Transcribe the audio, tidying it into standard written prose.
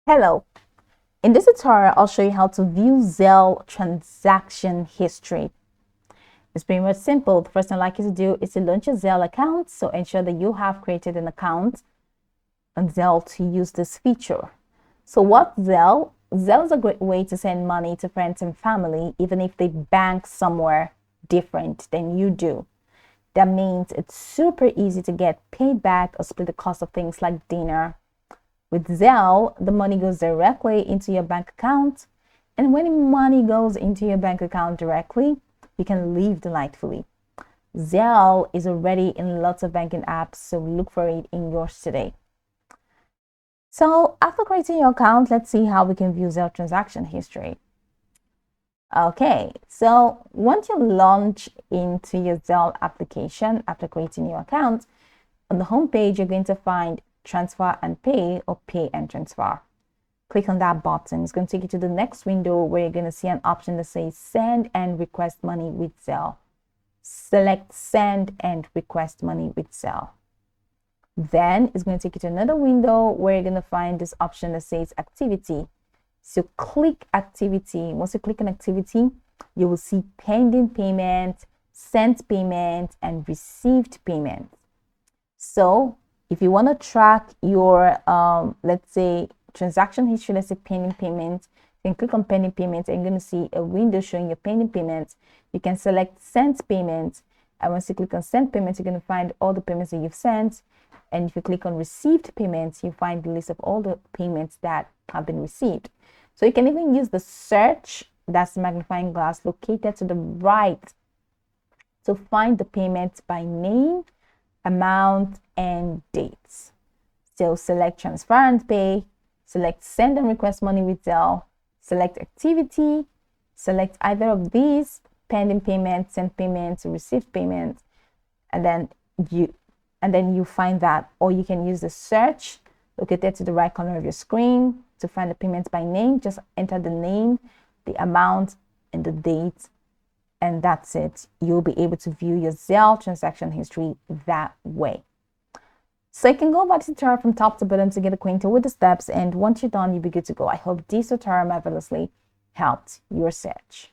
Hello. In this tutorial, I'll show you how to view Zelle transaction history. It's pretty much simple. The first thing I'd like you to do is to launch your Zelle account. So ensure that you have created an account on Zelle to use this feature. So what's Zelle? Zelle is a great way to send money to friends and family, even if they bank somewhere different than you do. That means it's super easy to get paid back or split the cost of things like dinner. With Zelle, the money goes directly into your bank account. And when money goes into your bank account directly, you can live delightfully. Zelle is already in lots of banking apps, so look for it in yours today. So after creating your account, let's see how we can view Zelle transaction history. Okay, so once you launch into your Zelle application after creating your account, on the home page, you're going to find transfer and pay or pay and transfer. Click on that button. It's going to take you to the next window where you're going to see an option that says send and request money with Zelle. Select send and request money with Zelle. Then it's going to take you to another window where you're going to find this option that says activity. So click activity. Once you click on activity, you will see pending payment, sent payment, and received payment. So if you want to track your, let's say, transaction history, let's say pending payment, you can click on pending payment and you're going to see a window showing your pending payments. You can select sent payment. And once you click on sent payments, you're going to find all the payments that you've sent. And if you click on received payments, you find the list of all the payments that have been received. So you can even use the search, that's the magnifying glass located to the right, to find the payments by name, amount, and dates. So select transfer and pay, select send and request money with Zelle, select activity, select either of these, pending payments, sent payments, received payments, and then you find that. Or you can use the search located to the right corner of your screen to find the payments by name. Just enter the name, the amount, and the date, and that's it. You'll be able to view your Zelle transaction history that way. So you can go back to the tutorial from top to bottom to get acquainted with the steps, and once you're done, you'll be good to go. I hope this tutorial marvelously helped your search.